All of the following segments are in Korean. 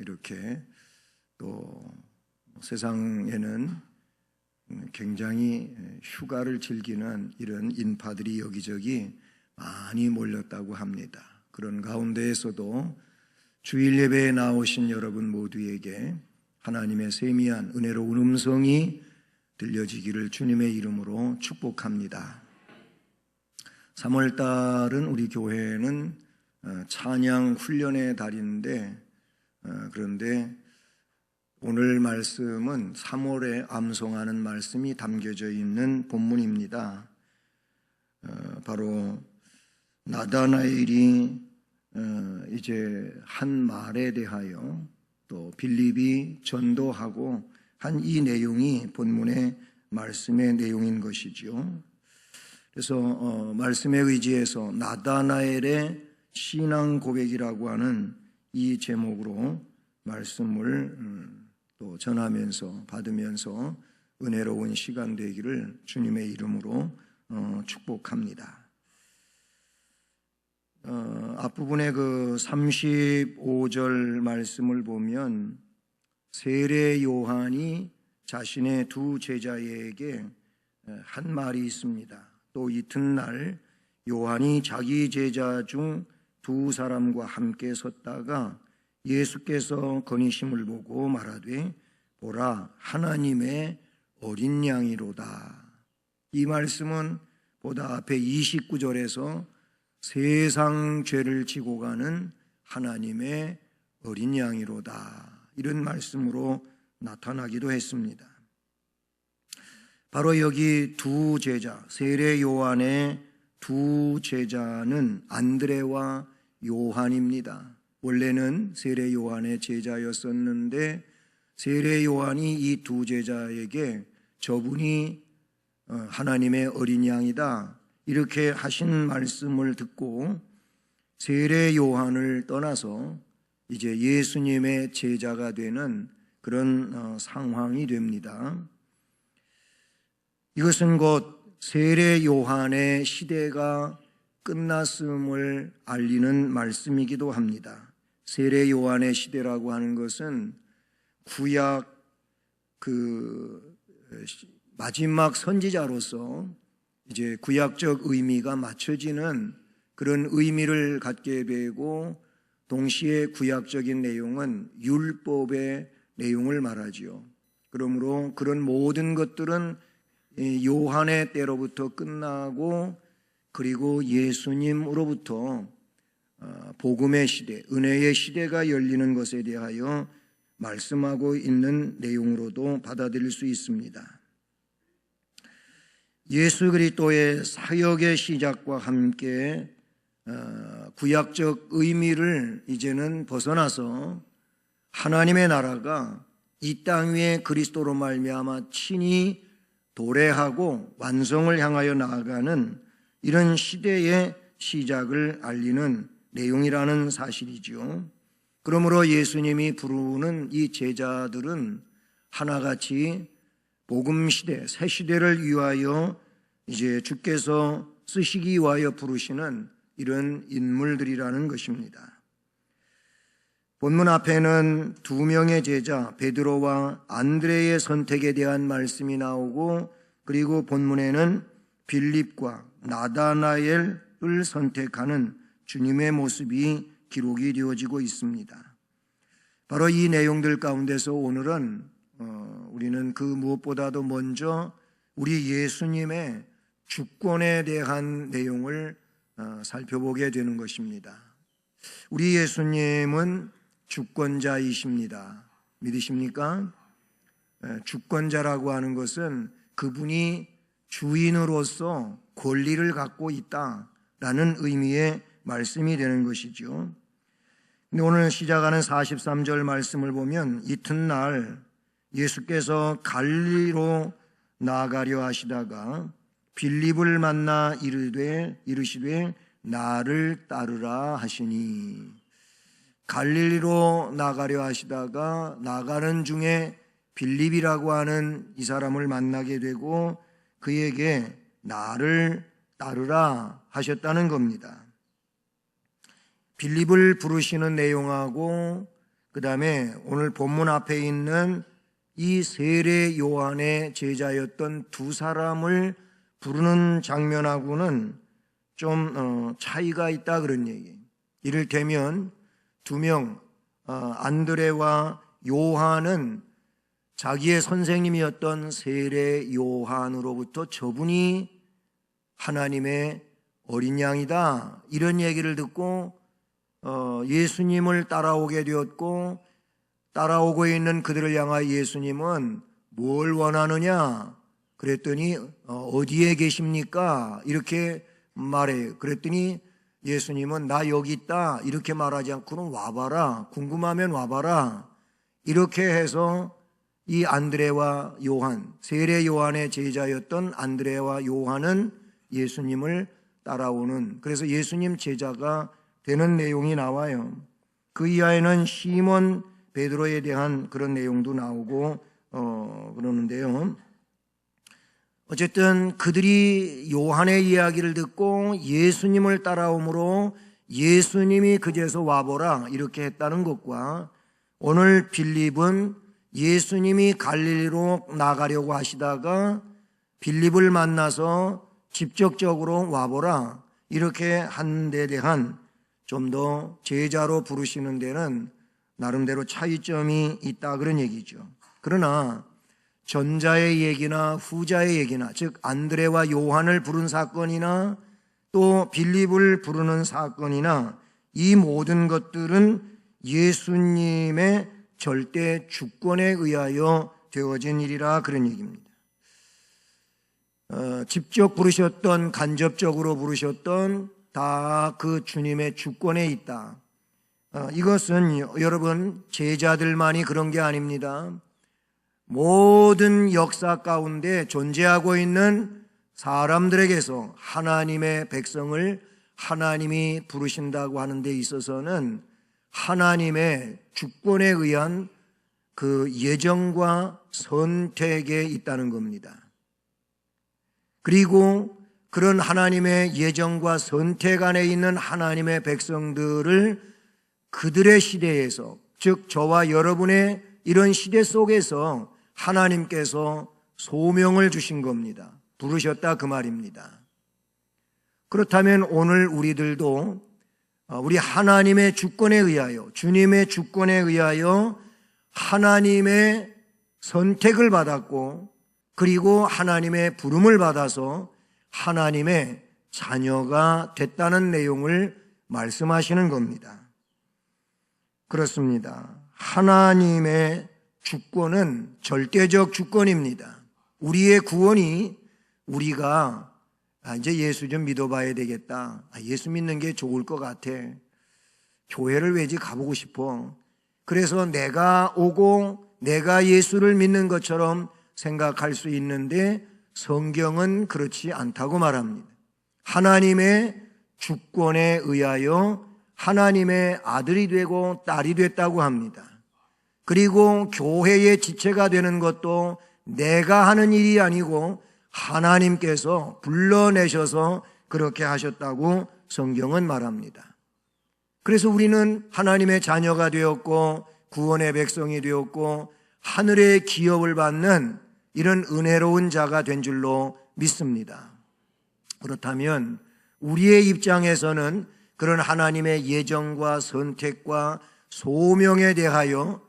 이렇게 또 세상에는 굉장히 휴가를 즐기는 이런 인파들이 여기저기 많이 몰렸다고 합니다. 그런 가운데에서도 주일 예배에 나오신 여러분 모두에게 하나님의 세미한 은혜로운 음성이 들려지기를 주님의 이름으로 축복합니다. 3월달은 우리 교회는 찬양 훈련의 달인데, 그런데 오늘 말씀은 3월에 암송하는 말씀이 담겨져 있는 본문입니다. 바로 나다나엘이 이제 한 말에 대하여 또 빌립이 전도하고 한 이 내용이 본문의 말씀의 내용인 것이죠. 그래서 말씀에 의지해서 나다나엘의 신앙 고백이라고 하는 이 제목으로 말씀을 또 전하면서 받으면서 은혜로운 시간 되기를 주님의 이름으로 축복합니다. 앞부분에 그 35절 말씀을 보면 세례 요한이 자신의 두 제자에게 한 말이 있습니다. 또 이튿날 요한이 자기 제자 중 두 사람과 함께 섰다가 예수께서 거니심을 보고 말하되 보라 하나님의 어린 양이로다. 이 말씀은 보다 앞에 29절에서 세상 죄를 지고 가는 하나님의 어린 양이로다, 이런 말씀으로 나타나기도 했습니다. 바로 여기 두 제자, 세례 요한의 두 제자는 안드레와 요한입니다. 원래는 세례 요한의 제자였었는데 세례 요한이 이 두 제자에게 저분이 하나님의 어린 양이다, 이렇게 하신 말씀을 듣고 세례 요한을 떠나서 이제 예수님의 제자가 되는 그런 상황이 됩니다. 이것은 곧 세례 요한의 시대가 끝났음을 알리는 말씀이기도 합니다. 세례 요한의 시대라고 하는 것은 구약 마지막 선지자로서 이제 구약적 의미가 맞춰지는 그런 의미를 갖게 되고, 동시에 구약적인 내용은 율법의 내용을 말하지요. 그러므로 그런 모든 것들은 요한의 때로부터 끝나고, 그리고 예수님으로부터 복음의 시대, 은혜의 시대가 열리는 것에 대하여 말씀하고 있는 내용으로도 받아들일 수 있습니다. 예수 그리스도의 사역의 시작과 함께 구약적 의미를 이제는 벗어나서 하나님의 나라가 이 땅 위에 그리스도로 말미암아 친히 도래하고 완성을 향하여 나아가는 이런 시대의 시작을 알리는 내용이라는 사실이죠. 그러므로 예수님이 부르는 이 제자들은 하나같이 복음 시대, 새 시대를 위하여 이제 주께서 쓰시기 위하여 부르시는 이런 인물들이라는 것입니다. 본문 앞에는 두 명의 제자 베드로와 안드레의 선택에 대한 말씀이 나오고, 그리고 본문에는 빌립과 나다나엘을 선택하는 주님의 모습이 기록이 되어지고 있습니다. 바로 이 내용들 가운데서 오늘은 우리는 그 무엇보다도 먼저 우리 예수님의 주권에 대한 내용을 살펴보게 되는 것입니다. 우리 예수님은 주권자이십니다. 믿으십니까? 주권자라고 하는 것은 그분이 주인으로서 권리를 갖고 있다라는 의미의 말씀이 되는 것이죠. 근데 오늘 시작하는 43절 말씀을 보면 이튿날 예수께서 갈릴리로 나아가려 하시다가 빌립을 만나 이르시되 나를 따르라 하시니, 갈릴리로 나가려 하시다가 나가는 중에 빌립이라고 하는 이 사람을 만나게 되고 그에게 나를 따르라 하셨다는 겁니다. 빌립을 부르시는 내용하고 그 다음에 오늘 본문 앞에 있는 이 세례 요한의 제자였던 두 사람을 부르는 장면하고는 좀 차이가 있다 그런 얘기예요. 이를테면 두 명 안드레와 요한은 자기의 선생님이었던 세례 요한으로부터 저분이 하나님의 어린 양이다 이런 얘기를 듣고 예수님을 따라오게 되었고, 따라오고 있는 그들을 향하여 예수님은 뭘 원하느냐 그랬더니 어디에 계십니까 이렇게 말해요. 그랬더니 예수님은 나 여기 있다 이렇게 말하지 않고는 와봐라, 궁금하면 와봐라 이렇게 해서 이 안드레와 요한, 세례 요한의 제자였던 안드레와 요한은 예수님을 따라오는, 그래서 예수님 제자가 되는 내용이 나와요. 그 이하에는 시몬 베드로에 대한 그런 내용도 나오고 그러는데요. 어쨌든 그들이 요한의 이야기를 듣고 예수님을 따라오므로 예수님이 그제서 와보라 이렇게 했다는 것과, 오늘 빌립은 예수님이 갈릴리로 나가려고 하시다가 빌립을 만나서 직접적으로 와보라 이렇게 한 데 대한 좀 더 제자로 부르시는 데는 나름대로 차이점이 있다 그런 얘기죠. 그러나 전자의 얘기나 후자의 얘기나, 즉 안드레와 요한을 부른 사건이나 또 빌립을 부르는 사건이나, 이 모든 것들은 예수님의 절대 주권에 의하여 되어진 일이라 그런 얘기입니다. 직접 부르셨던 간접적으로 부르셨던 다 그 주님의 주권에 있다. 이것은 여러분 제자들만이 그런 게 아닙니다. 모든 역사 가운데 존재하고 있는 사람들에게서 하나님의 백성을 하나님이 부르신다고 하는 데 있어서는 하나님의 주권에 의한 그 예정과 선택에 있다는 겁니다. 그리고 그런 하나님의 예정과 선택 안에 있는 하나님의 백성들을 그들의 시대에서, 즉 저와 여러분의 이런 시대 속에서 하나님께서 소명을 주신 겁니다. 부르셨다 그 말입니다. 그렇다면 오늘 우리들도 우리 하나님의 주권에 의하여, 주님의 주권에 의하여 하나님의 선택을 받았고, 그리고 하나님의 부름을 받아서 하나님의 자녀가 됐다는 내용을 말씀하시는 겁니다. 그렇습니다. 하나님의 주권은 절대적 주권입니다. 우리의 구원이 우리가 이제 예수 좀 믿어봐야 되겠다, 예수 믿는 게 좋을 것 같아, 교회를 왜지 가보고 싶어, 그래서 내가 오고 내가 예수를 믿는 것처럼 생각할 수 있는데 성경은 그렇지 않다고 말합니다. 하나님의 주권에 의하여 하나님의 아들이 되고 딸이 됐다고 합니다. 그리고 교회의 지체가 되는 것도 내가 하는 일이 아니고 하나님께서 불러내셔서 그렇게 하셨다고 성경은 말합니다. 그래서 우리는 하나님의 자녀가 되었고 구원의 백성이 되었고 하늘의 기업을 받는 이런 은혜로운 자가 된 줄로 믿습니다. 그렇다면 우리의 입장에서는 그런 하나님의 예정과 선택과 소명에 대하여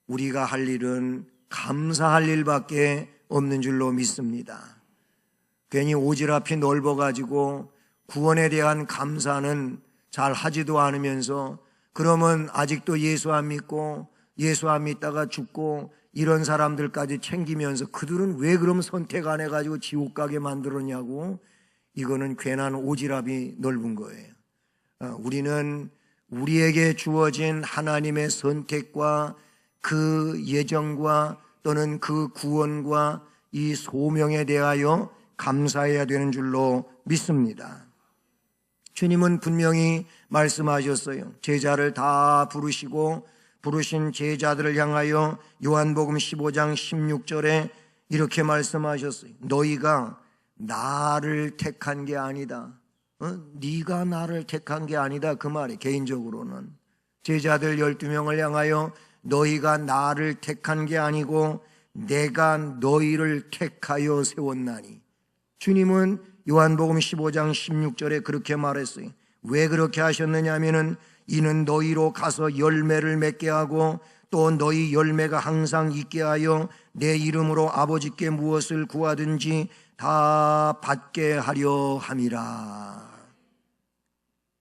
우리가 할 일은 감사할 일밖에 없는 줄로 믿습니다. 괜히 오지랖이 넓어가지고 구원에 대한 감사는 잘 하지도 않으면서, 그러면 아직도 예수 안 믿고 예수 안 믿다가 죽고 이런 사람들까지 챙기면서 그들은 왜 그럼 선택 안 해가지고 지옥 가게 만들었냐고, 이거는 괜한 오지랖이 넓은 거예요. 우리는 우리에게 주어진 하나님의 선택과 그 예정과 또는 그 구원과 이 소명에 대하여 감사해야 되는 줄로 믿습니다. 주님은 분명히 말씀하셨어요. 제자를 다 부르시고 부르신 제자들을 향하여 요한복음 15장 16절에 이렇게 말씀하셨어요. 너희가 나를 택한 게 아니다. 네가 나를 택한 게 아니다 그 말이. 개인적으로는 제자들 12명을 향하여 너희가 나를 택한 게 아니고 내가 너희를 택하여 세웠나니. 주님은 요한복음 15장 16절에 그렇게 말했어요. 왜 그렇게 하셨느냐 하면은 이는 너희로 가서 열매를 맺게 하고 또 너희 열매가 항상 있게 하여 내 이름으로 아버지께 무엇을 구하든지 다 받게 하려 함이라.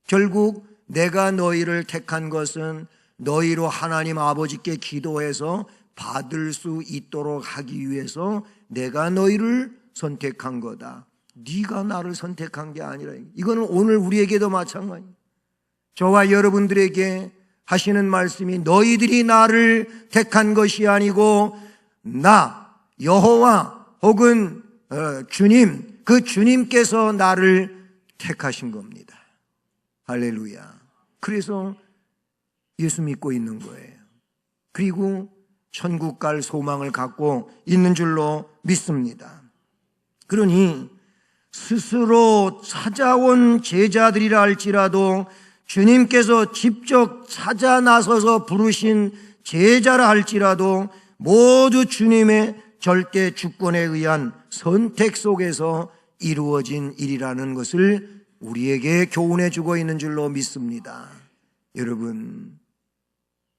결국 내가 너희를 택한 것은 너희로 하나님 아버지께 기도해서 받을 수 있도록 하기 위해서 내가 너희를 선택한 거다. 네가 나를 선택한 게 아니라. 이거는 오늘 우리에게도 마찬가지예요. 저와 여러분들에게 하시는 말씀이 너희들이 나를 택한 것이 아니고 나 여호와 혹은 주님, 그 주님께서 나를 택하신 겁니다. 할렐루야. 그래서 예수 믿고 있는 거예요. 그리고 천국 갈 소망을 갖고 있는 줄로 믿습니다. 그러니 스스로 찾아온 제자들이라 할지라도 주님께서 직접 찾아 나서서 부르신 제자라 할지라도 모두 주님의 절대 주권에 의한 선택 속에서 이루어진 일이라는 것을 우리에게 교훈해 주고 있는 줄로 믿습니다. 여러분,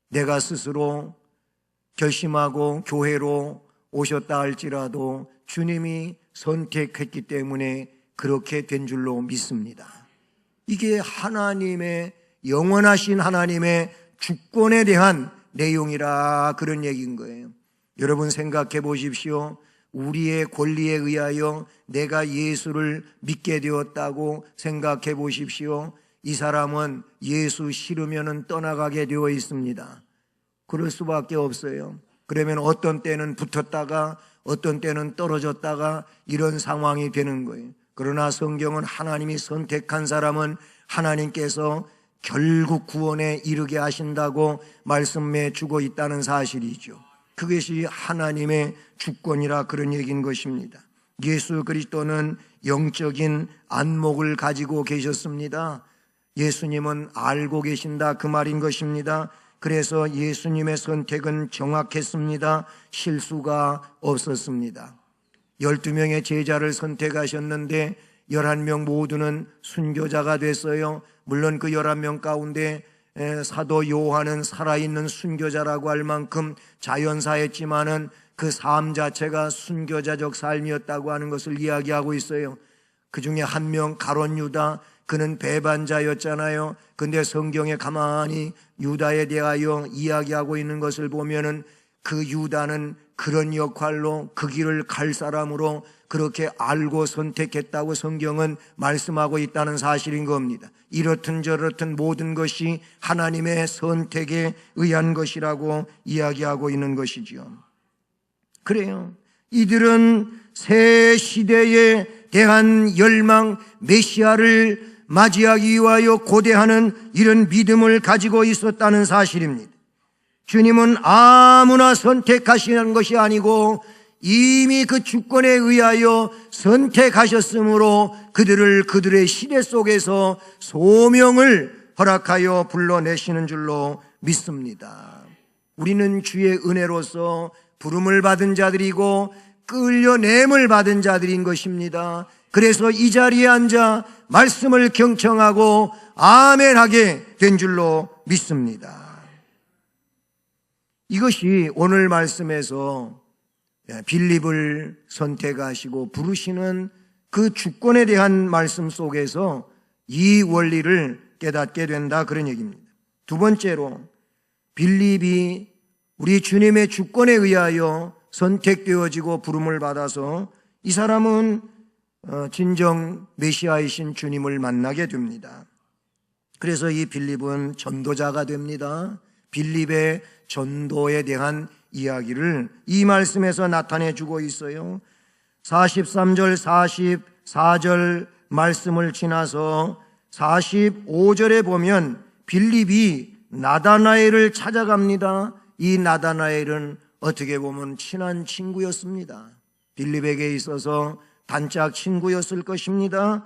내가 스스로 결심하고 교회로 오셨다 할지라도 주님이 선택했기 때문에 그렇게 된 줄로 믿습니다. 이게 하나님의 영원하신 하나님의 주권에 대한 내용이라 그런 얘기인 거예요. 여러분 생각해 보십시오. 우리의 권리에 의하여 내가 예수를 믿게 되었다고 생각해 보십시오. 이 사람은 예수 싫으면 떠나가게 되어 있습니다. 그럴 수밖에 없어요. 그러면 어떤 때는 붙었다가 어떤 때는 떨어졌다가 이런 상황이 되는 거예요. 그러나 성경은 하나님이 선택한 사람은 하나님께서 결국 구원에 이르게 하신다고 말씀해 주고 있다는 사실이죠. 그것이 하나님의 주권이라 그런 얘기인 것입니다. 예수 그리스도는 영적인 안목을 가지고 계셨습니다. 예수님은 알고 계신다 그 말인 것입니다. 그래서 예수님의 선택은 정확했습니다. 실수가 없었습니다. 12명의 제자를 선택하셨는데 11명 모두는 순교자가 됐어요. 물론 그 11명 가운데 사도 요한은 살아있는 순교자라고 할 만큼 자연사했지만은 그 삶 자체가 순교자적 삶이었다고 하는 것을 이야기하고 있어요. 그 중에 한 명 가룟 유다, 그는 배반자였잖아요. 근데 성경에 가만히 유다에 대하여 이야기하고 있는 것을 보면은 그 유다는 그런 역할로 그 길을 갈 사람으로 그렇게 알고 선택했다고 성경은 말씀하고 있다는 사실인 겁니다. 이렇든 저렇든 모든 것이 하나님의 선택에 의한 것이라고 이야기하고 있는 것이지요. 그래요. 이들은 새 시대에 대한 열망, 메시아를 맞이하기 위하여 고대하는 이런 믿음을 가지고 있었다는 사실입니다. 주님은 아무나 선택하시는 것이 아니고 이미 그 주권에 의하여 선택하셨으므로 그들을 그들의 시대 속에서 소명을 허락하여 불러내시는 줄로 믿습니다. 우리는 주의 은혜로서 부름을 받은 자들이고 끌려냄을 받은 자들인 것입니다. 그래서 이 자리에 앉아 말씀을 경청하고 아멘하게 된 줄로 믿습니다. 이것이 오늘 말씀에서 빌립을 선택하시고 부르시는 그 주권에 대한 말씀 속에서 이 원리를 깨닫게 된다 그런 얘기입니다. 두 번째로 빌립이 우리 주님의 주권에 의하여 선택되어지고 부름을 받아서 이 사람은 진정 메시아이신 주님을 만나게 됩니다. 그래서 이 빌립은 전도자가 됩니다. 빌립의 전도에 대한 이야기를 이 말씀에서 나타내주고 있어요. 43절 44절 말씀을 지나서 45절에 보면 빌립이 나다나엘을 찾아갑니다. 이 나다나엘은 어떻게 보면 친한 친구였습니다. 빌립에게 있어서 단짝 친구였을 것입니다.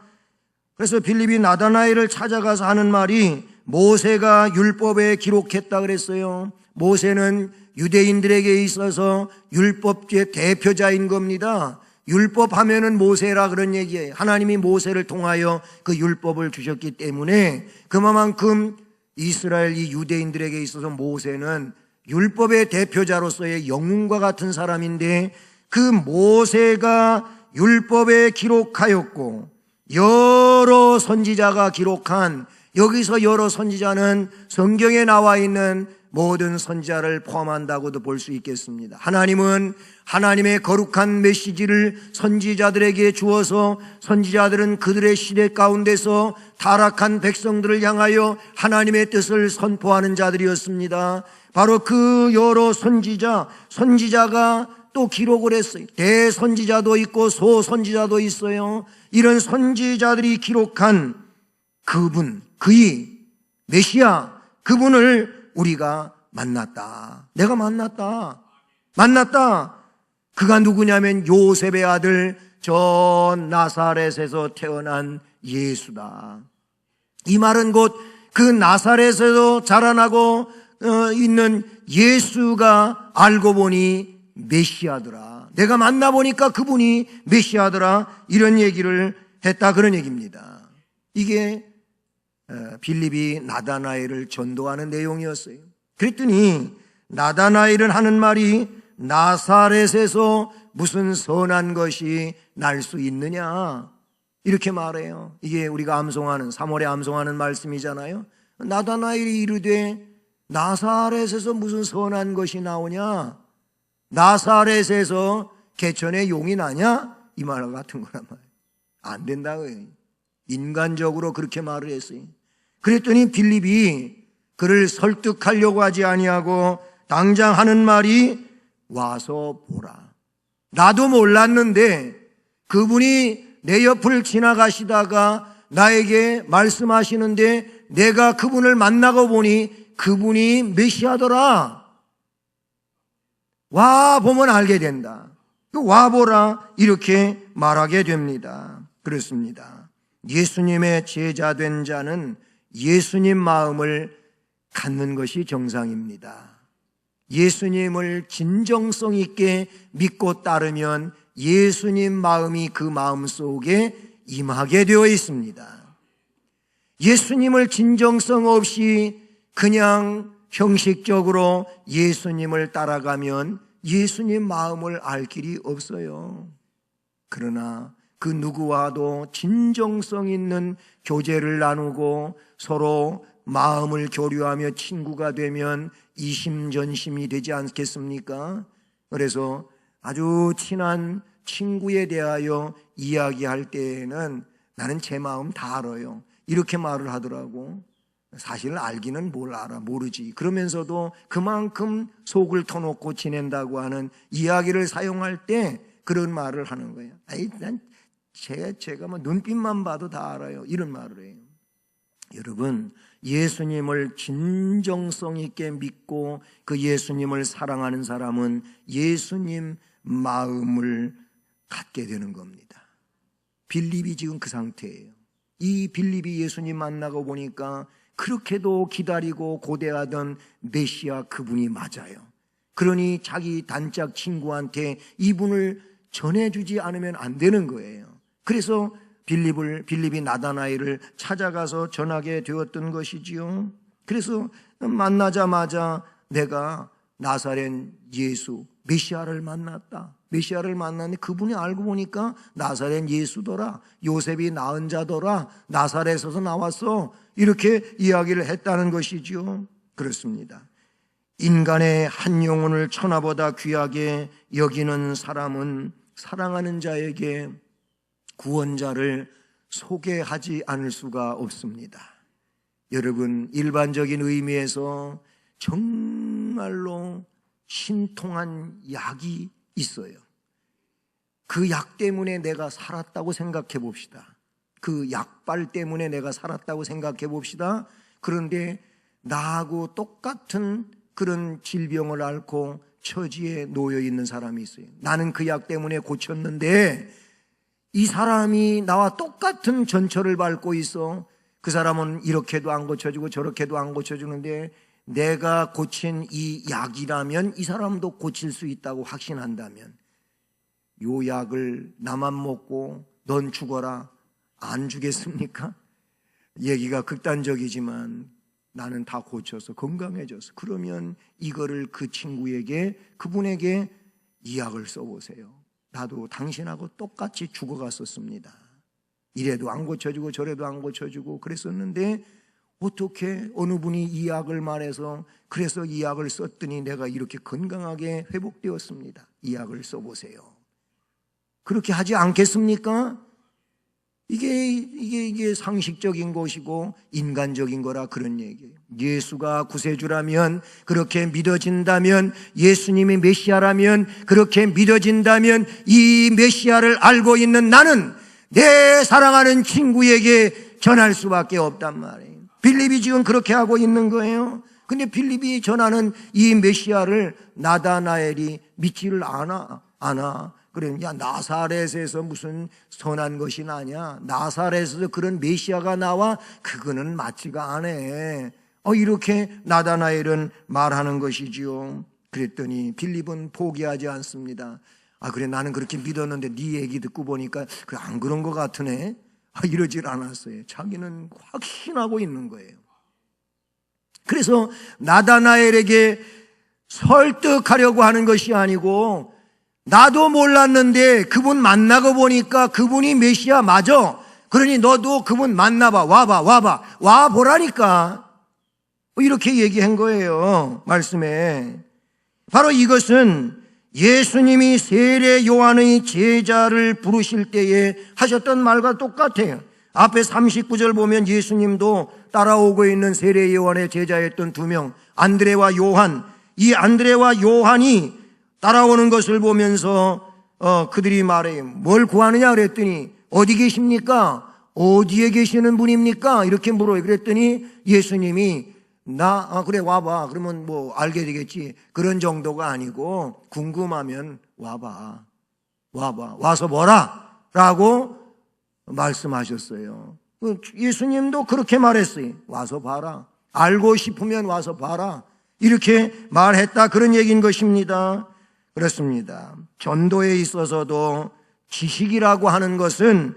그래서 빌립이 나다나엘을 찾아가서 하는 말이 모세가 율법에 기록했다 그랬어요. 모세는 유대인들에게 있어서 율법주의 대표자인 겁니다. 율법 하면은 모세라 그런 얘기예요. 하나님이 모세를 통하여 그 율법을 주셨기 때문에 그만큼 이스라엘 이 유대인들에게 있어서 모세는 율법의 대표자로서의 영웅과 같은 사람인데, 그 모세가 율법에 기록하였고 여러 선지자가 기록한, 여기서 여러 선지자는 성경에 나와 있는 모든 선지자를 포함한다고도 볼 수 있겠습니다. 하나님은 하나님의 거룩한 메시지를 선지자들에게 주어서 선지자들은 그들의 시대 가운데서 타락한 백성들을 향하여 하나님의 뜻을 선포하는 자들이었습니다. 바로 그 여러 선지자가 또 기록을 했어요. 대선지자도 있고 소선지자도 있어요. 이런 선지자들이 기록한 그분, 그의 메시아, 그분을 우리가 만났다. 내가 만났다. 그가 누구냐면 요셉의 아들 저 나사렛에서 태어난 예수다. 이 말은 곧 그 나사렛에서 자라나고 있는 예수가 알고 보니 메시아더라. 내가 만나보니까 그분이 메시아더라. 이런 얘기를 했다, 그런 얘기입니다. 이게 빌립이 나다나엘을 전도하는 내용이었어요. 그랬더니 나다나엘은 하는 말이 나사렛에서 무슨 선한 것이 날 수 있느냐, 이렇게 말해요. 이게 우리가 암송하는 3월에 암송하는 말씀이잖아요. 나다나엘이 이르되 나사렛에서 무슨 선한 것이 나오냐, 나사렛에서 개천에 용이 나냐, 이 말 같은 거란 말이에요. 안 된다고요. 인간적으로 그렇게 말을 했어요. 그랬더니 빌립이 그를 설득하려고 하지 아니하고 당장 하는 말이 와서 보라. 나도 몰랐는데 그분이 내 옆을 지나가시다가 나에게 말씀하시는데 내가 그분을 만나고 보니 그분이 메시아더라. 와 보면 알게 된다. 와 보라, 이렇게 말하게 됩니다. 그렇습니다. 예수님의 제자 된 자는 예수님 마음을 갖는 것이 정상입니다. 예수님을 진정성 있게 믿고 따르면 예수님 마음이 그 마음 속에 임하게 되어 있습니다. 예수님을 진정성 없이 그냥 형식적으로 예수님을 따라가면 예수님 마음을 알 길이 없어요. 그러나 그 누구와도 진정성 있는 교제를 나누고 서로 마음을 교류하며 친구가 되면 이심전심이 되지 않겠습니까? 그래서 아주 친한 친구에 대하여 이야기할 때에는 나는 제 마음 다 알아요, 이렇게 말을 하더라고. 사실 알기는 뭘 알아, 모르지. 그러면서도 그만큼 속을 터놓고 지낸다고 하는 이야기를 사용할 때 그런 말을 하는 거예요. 아이, 제가 뭐 눈빛만 봐도 다 알아요, 이런 말을 해요. 여러분, 예수님을 진정성 있게 믿고 그 예수님을 사랑하는 사람은 예수님 마음을 갖게 되는 겁니다. 빌립이 지금 그 상태예요. 이 빌립이 예수님 만나고 보니까 그렇게도 기다리고 고대하던 메시아 그분이 맞아요. 그러니 자기 단짝 친구한테 이분을 전해주지 않으면 안 되는 거예요. 그래서 빌립이 나다나엘을 찾아가서 전하게 되었던 것이지요. 그래서 만나자마자 내가 나사렛 예수 메시아를 만났다. 메시아를 만났는데 그분이 알고 보니까 나사렛 예수더라, 요셉이 낳은 자더라, 나사렛에서 나왔어, 이렇게 이야기를 했다는 것이지요. 그렇습니다. 인간의 한 영혼을 천하보다 귀하게 여기는 사람은 사랑하는 자에게 구원자를 소개하지 않을 수가 없습니다. 여러분, 일반적인 의미에서 정말로 신통한 약이 있어요. 그 약 때문에 내가 살았다고 생각해 봅시다. 그 약발 때문에 내가 살았다고 생각해 봅시다. 그런데 나하고 똑같은 그런 질병을 앓고 처지에 놓여 있는 사람이 있어요. 나는 그 약 때문에 고쳤는데 이 사람이 나와 똑같은 전철을 밟고 있어. 그 사람은 이렇게도 안 고쳐주고 저렇게도 안 고쳐주는데 내가 고친 이 약이라면 이 사람도 고칠 수 있다고 확신한다면 요 약을 나만 먹고 넌 죽어라 안 주겠습니까? 얘기가 극단적이지만 나는 다 고쳐서 건강해져서 그러면 이거를 그 친구에게 그분에게 이 약을 써보세요. 나도 당신하고 똑같이 죽어갔었습니다. 이래도 안 고쳐주고 저래도 안 고쳐주고 그랬었는데 어떻게 어느 분이 이 약을 말해서 그래서 이 약을 썼더니 내가 이렇게 건강하게 회복되었습니다. 이 약을 써보세요. 그렇게 하지 않겠습니까? 이게 상식적인 것이고 인간적인 거라 그런 얘기예요. 예수가 구세주라면 그렇게 믿어진다면 예수님이 메시아라면 그렇게 믿어진다면 이 메시아를 알고 있는 나는 내 사랑하는 친구에게 전할 수밖에 없단 말이에요. 빌립이 지금 그렇게 하고 있는 거예요. 근데 빌립이 전하는 이 메시아를 나다나엘이 믿지를 않아. 그래, 야, 나사렛에서 무슨 선한 것이 나냐? 나사렛에서 그런 메시아가 나와? 그거는 맞지가 않아. 이렇게 나다나엘은 말하는 것이지요. 그랬더니 빌립은 포기하지 않습니다. 그래, 나는 그렇게 믿었는데 네 얘기 듣고 보니까 안 그런 것 같으네. 이러질 않았어요. 자기는 확신하고 있는 거예요. 그래서 나다나엘에게 설득하려고 하는 것이 아니고 나도 몰랐는데 그분 만나고 보니까 그분이 메시아 맞아. 그러니 너도 그분 만나봐. 와보라니까. 이렇게 얘기한 거예요. 말씀에. 바로 이것은 예수님이 세례 요한의 제자를 부르실 때에 하셨던 말과 똑같아요. 앞에 39절 보면 예수님도 따라오고 있는 세례 요한의 제자였던 두 명, 안드레와 요한. 이 안드레와 요한이 따라오는 것을 보면서 그들이 말해요. 뭘 구하느냐 그랬더니 어디 계십니까? 어디에 계시는 분입니까? 이렇게 물어요. 그랬더니 예수님이 그래 와봐. 그러면 뭐 알게 되겠지. 그런 정도가 아니고 궁금하면 와봐. 와서 뭐라? 라고 말씀하셨어요. 예수님도 그렇게 말했어요. 와서 봐라. 알고 싶으면 와서 봐라. 이렇게 말했다. 그런 얘기인 것입니다. 그렇습니다. 전도에 있어서도 지식이라고 하는 것은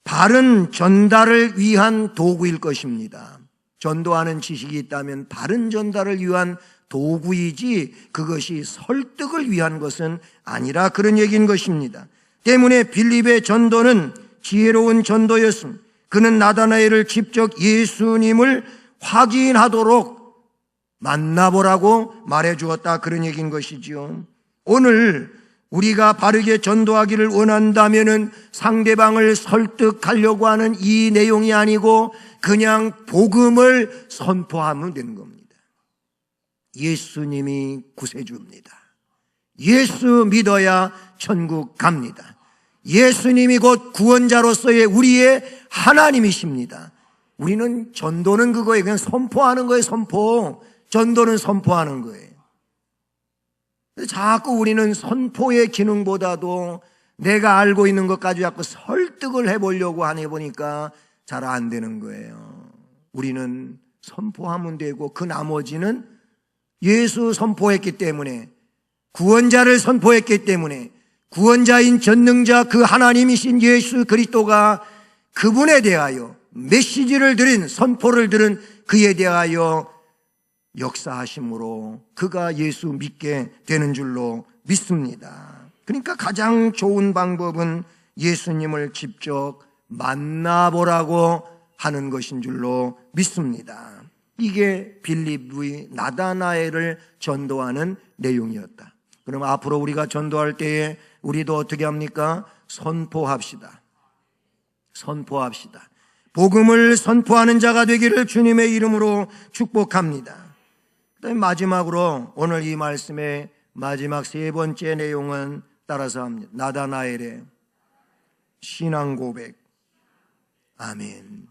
바른 전달을 위한 도구일 것입니다. 전도하는 지식이 있다면 바른 전달을 위한 도구이지 그것이 설득을 위한 것은 아니라 그런 얘기인 것입니다. 때문에 빌립의 전도는 지혜로운 전도였습니다. 그는 나다나엘을 직접 예수님을 확인하도록 만나보라고 말해주었다. 그런 얘기인 것이지요. 오늘 우리가 바르게 전도하기를 원한다면은 상대방을 설득하려고 하는 이 내용이 아니고 그냥 복음을 선포하면 되는 겁니다. 예수님이 구세주입니다. 예수 믿어야 천국 갑니다. 예수님이 곧 구원자로서의 우리의 하나님이십니다. 우리는 전도는 그거예요. 그냥 선포하는 거예요. 선포. 전도는 선포하는 거예요. 자꾸 우리는 선포의 기능보다도 내가 알고 있는 것까지 자꾸 설득을 해보려고 하니 보니까 잘 안 되는 거예요. 우리는 선포하면 되고 그 나머지는 예수 선포했기 때문에 구원자를 선포했기 때문에 구원자인 전능자 그 하나님이신 예수 그리스도가 그분에 대하여 메시지를 들은 선포를 들은 그에 대하여 역사하심으로 그가 예수 믿게 되는 줄로 믿습니다. 그러니까 가장 좋은 방법은 예수님을 직접 만나보라고 하는 것인 줄로 믿습니다. 이게 빌립의 나다나엘을 전도하는 내용이었다. 그럼 앞으로 우리가 전도할 때에 우리도 어떻게 합니까? 선포합시다. 선포합시다. 복음을 선포하는 자가 되기를 주님의 이름으로 축복합니다. 그다음에 마지막으로 오늘 이 말씀의 마지막 세 번째 내용은 따라서 합니다. 나다나엘의 신앙 고백. 아멘.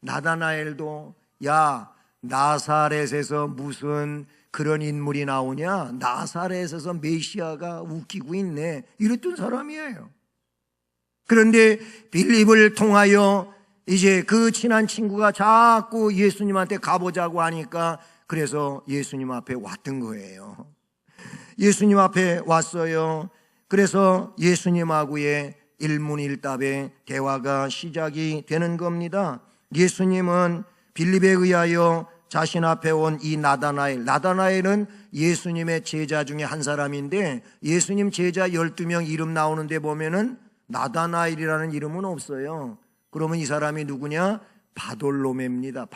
나다나엘도 야 나사렛에서 무슨 그런 인물이 나오냐? 나사렛에서 메시아가 웃기고 있네. 이랬던 사람이에요. 그런데 빌립을 통하여 이제 그 친한 친구가 자꾸 예수님한테 가보자고 하니까 그래서 예수님 앞에 왔던 거예요. 예수님 앞에 왔어요. 그래서 예수님하고의 일문일답의 대화가 시작이 되는 겁니다. 예수님은 빌립에 의하여 자신 앞에 온 이 나다나엘은 예수님의 제자 중에 한 사람인데, 예수님 제자 12명 이름 나오는데 보면은 나다나엘이라는 이름은 없어요. 그러면 이 사람이 누구냐? 바돌로메입니다.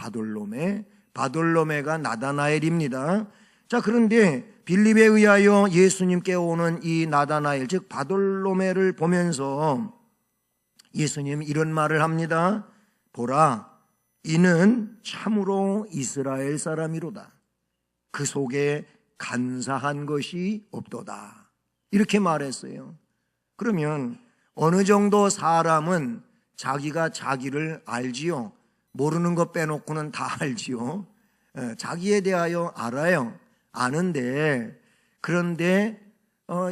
바돌로메가 나다나엘입니다. 자, 그런데 빌립에 의하여 예수님께 오는 이 나다나엘, 즉 바돌로메를 보면서 예수님 이런 말을 합니다. 보라, 이는 참으로 이스라엘 사람이로다. 그 속에 간사한 것이 없도다. 이렇게 말했어요. 그러면 어느 정도 사람은 자기가 자기를 알지요. 모르는 것 빼놓고는 다 알지요. 자기에 대하여 알아요. 아는데, 그런데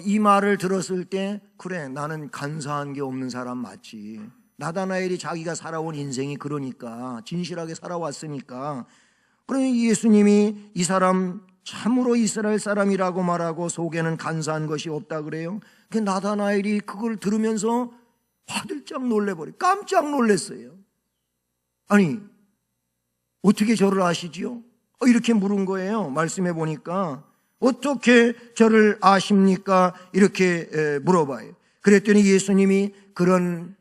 이 말을 들었을 때, 그래, 나는 간사한 게 없는 사람 맞지. 나다나엘이 자기가 살아온 인생이 그러니까, 진실하게 살아왔으니까. 그러니 예수님이 이 사람 참으로 이스라엘 사람이라고 말하고 속에는 간사한 것이 없다 그래요. 그 나다나엘이 그걸 들으면서 화들짝 놀래버려. 깜짝 놀랐어요. 아니, 어떻게 저를 아시지요? 이렇게 물은 거예요. 말씀해 보니까 어떻게 저를 아십니까? 이렇게 물어봐요. 그랬더니 예수님이 그런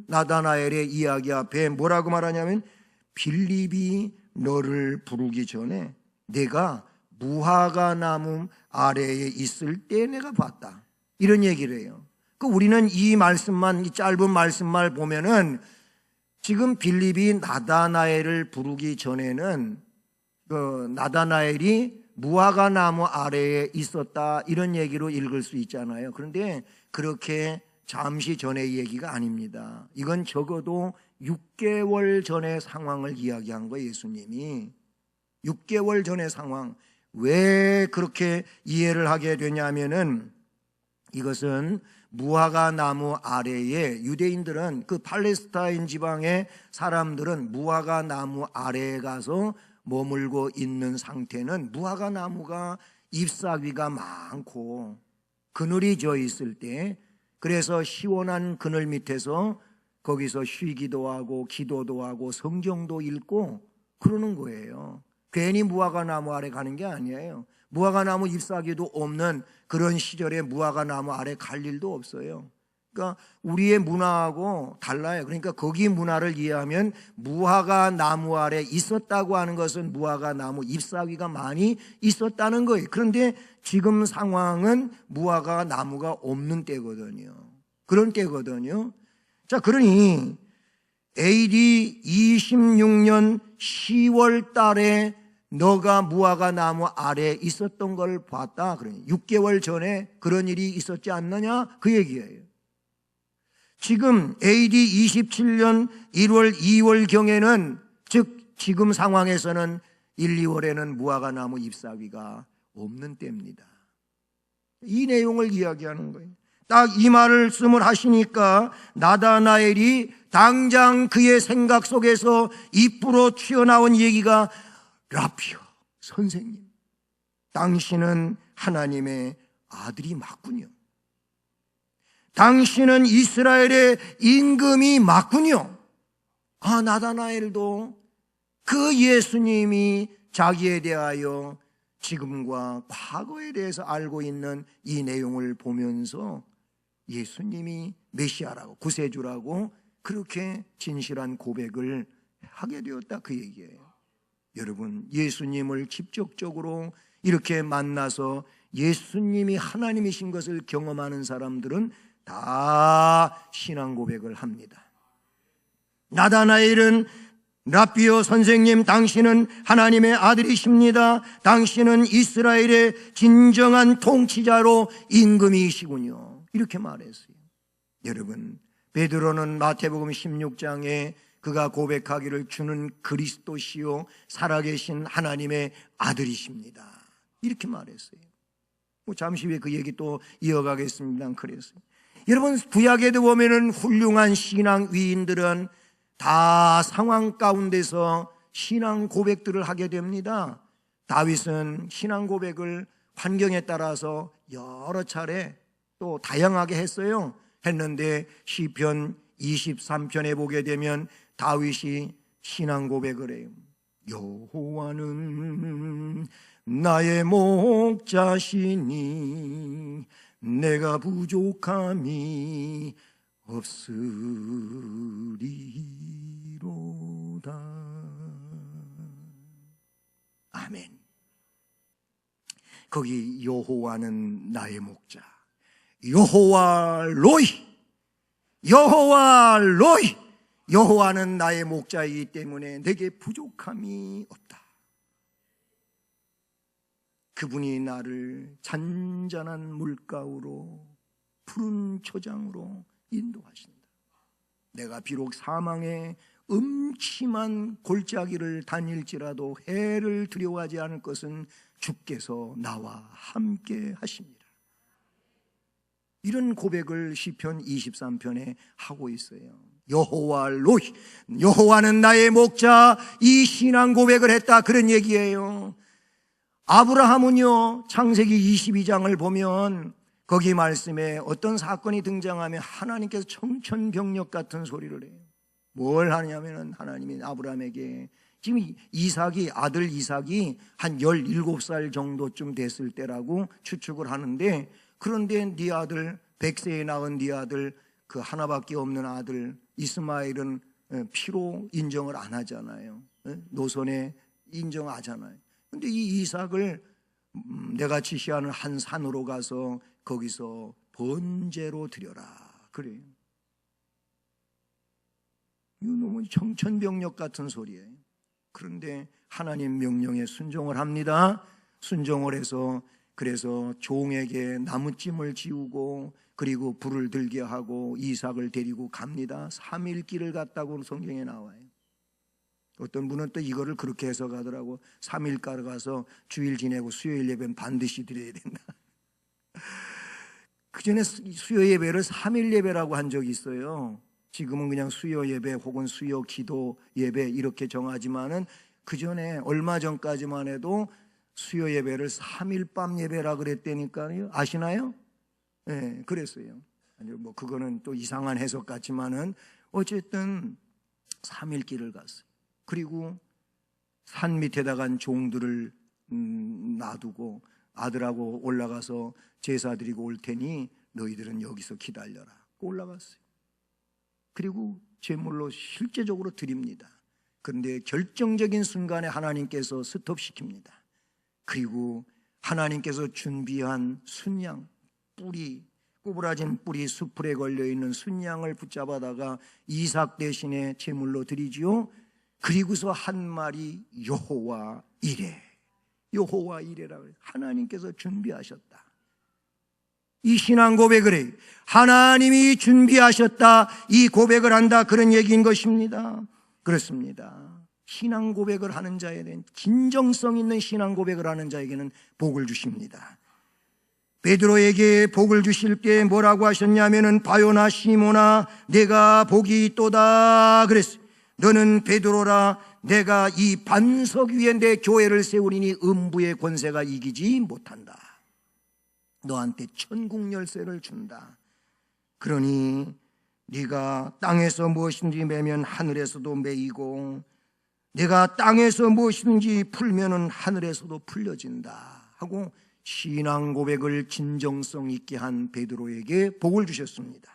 나다나엘의 이야기 앞에 뭐라고 말하냐면, 빌립이 너를 부르기 전에 내가 무화과 나무 아래에 있을 때 내가 봤다. 이런 얘기를 해요. 우리는 이 말씀만, 이 짧은 말씀만 보면은 지금 빌립이 나다나엘을 부르기 전에는 나다나엘이 무화과 나무 아래에 있었다, 이런 얘기로 읽을 수 있잖아요. 그런데 그렇게 잠시 전의 얘기가 아닙니다. 이건 적어도 6개월 전의 상황을 이야기한 거예요. 예수님이 6개월 전의 상황. 왜 그렇게 이해를 하게 되냐면은, 이것은 무화과 나무 아래에, 유대인들은, 그 팔레스타인 지방의 사람들은 무화과 나무 아래에 가서 머물고 있는 상태는, 무화과 나무가 잎사귀가 많고 그늘이 져 있을 때, 그래서 시원한 그늘 밑에서 거기서 쉬기도 하고 기도도 하고 성경도 읽고 그러는 거예요. 괜히 무화과 나무 아래 가는 게 아니에요. 무화과 나무 잎사귀도 없는 그런 시절에 무화과 나무 아래 갈 일도 없어요. 그러니까 우리의 문화하고 달라요. 그러니까 거기 문화를 이해하면, 무화과 나무 아래 있었다고 하는 것은 무화과 나무 잎사귀가 많이 있었다는 거예요. 그런데 지금 상황은 무화과 나무가 없는 때거든요. 그런 때거든요. 자, 그러니 AD 26년 10월 달에 너가 무화과 나무 아래에 있었던 걸 봤다. 그러니 6개월 전에 그런 일이 있었지 않느냐, 그 얘기예요. 지금 AD 27년 1월, 2월 경에는, 즉 지금 상황에서는 1, 2월에는 무화과 나무 잎사귀가 없는 때입니다. 이 내용을 이야기하는 거예요. 딱 이 말씀을 하시니까 나다나엘이 당장 그의 생각 속에서 입으로 튀어나온 얘기가, 라피어, 선생님, 당신은 하나님의 아들이 맞군요. 당신은 이스라엘의 임금이 맞군요. 나다나엘도 그 예수님이 자기에 대하여 지금과 과거에 대해서 알고 있는 이 내용을 보면서 예수님이 메시아라고, 구세주라고 그렇게 진실한 고백을 하게 되었다, 그 얘기예요. 여러분, 예수님을 직접적으로 이렇게 만나서 예수님이 하나님이신 것을 경험하는 사람들은 다 신앙 고백을 합니다. 나다나엘은, 라비오 선생님, 당신은 하나님의 아들이십니다. 당신은 이스라엘의 진정한 통치자로 임금이시군요. 이렇게 말했어요. 여러분, 베드로는 마태복음 16장에 그가 고백하기를, 주는 그리스도시요 살아계신 하나님의 아들이십니다, 이렇게 말했어요. 잠시 후에 그 얘기 또 이어가겠습니다. 그랬어요. 여러분, 구약에도 보면은 훌륭한 신앙 위인들은 다 상황 가운데서 신앙 고백들을 하게 됩니다. 다윗은 신앙 고백을 환경에 따라서 여러 차례 또 다양하게 했는데 시편 23편에 보게 되면 다윗이 신앙 고백을 해요. 여호와는 나의 목자시니 내가 부족함이 없으리로다. 아멘. 거기 여호와는 나의 목자, 여호와 로이, 여호와 로이, 여호와는 나의 목자이기 때문에 내게 부족함이 없다. 그분이 나를 잔잔한 물가로 푸른 초장으로 인도하신다. 내가 비록 사망의 음침한 골짜기를 다닐지라도 해를 두려워하지 않을 것은 주께서 나와 함께 하십니다. 이런 고백을 시편 23편에 하고 있어요. 여호와 로히, 여호와는 나의 목자, 이 신앙 고백을 했다, 그런 얘기예요. 아브라함은요, 창세기 22장을 보면 거기 말씀에 어떤 사건이 등장하면 하나님께서 청천벽력 같은 소리를 해요. 뭘 하냐면은 하나님이 아브라함에게 지금 아들 이삭이 한 17살 정도쯤 됐을 때라고 추측을 하는데, 그런데 네 아들, 100세에 낳은 네 아들, 그 하나밖에 없는 아들 이스마엘은 피로 인정을 안 하잖아요. 노선에 인정하잖아요. 근데 이 이삭을 내가 지시하는 한 산으로 가서 거기서 번제로 드려라, 그래요. 이거 너무 청천벽력 같은 소리예요. 그런데 하나님 명령에 순종을 합니다. 순종을 해서 그래서 종에게 나무찜을 지우고 그리고 불을 들게 하고 이삭을 데리고 갑니다. 3일 길을 갔다고 성경에 나와요. 어떤 분은 또 이거를 그렇게 해석하더라고. 3일 가서 주일 지내고 수요일 예배는 반드시 드려야 된다. 그 전에 수요 예배를 3일 예배라고 한 적이 있어요. 지금은 그냥 수요 예배 혹은 수요 기도 예배 이렇게 정하지만은 그 전에 얼마 전까지만 해도 수요 예배를 3일 밤 예배라 그랬다니까요. 아시나요? 네, 그랬어요. 아니 뭐 그거는 또 이상한 해석 같지만은 어쨌든 3일 길을 갔어요. 그리고 산 밑에다가 종들을 놔두고 아들하고 올라가서 제사 드리고 올 테니 너희들은 여기서 기다려라. 올라갔어요. 그리고 제물로 실제적으로 드립니다. 그런데 결정적인 순간에 하나님께서 스톱시킵니다. 그리고 하나님께서 준비한 순양, 뿌리, 구부라진 뿌리 수풀에 걸려있는 순양을 붙잡아다가 이삭 대신에 제물로 드리지요. 그리고서 한 말이 여호와 이레, 여호와 이레라고 해요. 하나님께서 준비하셨다. 이 신앙 고백을 해요. 하나님이 준비하셨다, 이 고백을 한다, 그런 얘기인 것입니다. 그렇습니다. 신앙 고백을 하는 자에 대한 진정성 있는 신앙 고백을 하는 자에게는 복을 주십니다. 베드로에게 복을 주실 때 뭐라고 하셨냐면은 바요나 시모나 내가 복이 있도다 그랬어요. 너는 베드로라, 내가 이 반석 위에 내 교회를 세우리니 음부의 권세가 이기지 못한다. 너한테 천국 열쇠를 준다. 그러니 네가 땅에서 무엇인지 매면 하늘에서도 매이고 내가 땅에서 무엇이든지 풀면은 하늘에서도 풀려진다 하고 신앙 고백을 진정성 있게 한 베드로에게 복을 주셨습니다.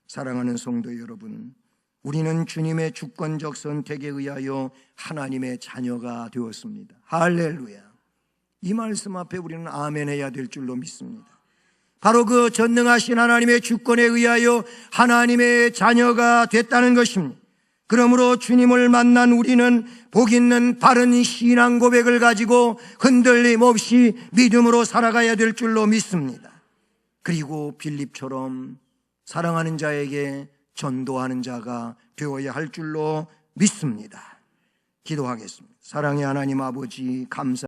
사랑하는 성도 여러분, 우리는 주님의 주권적 선택에 의하여 하나님의 자녀가 되었습니다. 할렐루야. 이 말씀 앞에 우리는 아멘 해야 될 줄로 믿습니다. 바로 그 전능하신 하나님의 주권에 의하여 하나님의 자녀가 됐다는 것입니다. 그러므로 주님을 만난 우리는 복 있는 바른 신앙 고백을 가지고 흔들림 없이 믿음으로 살아가야 될 줄로 믿습니다. 그리고 빌립처럼 사랑하는 자에게 전도하는 자가 되어야 할 줄로 믿습니다. 기도하겠습니다. 사랑의 하나님 아버지, 감사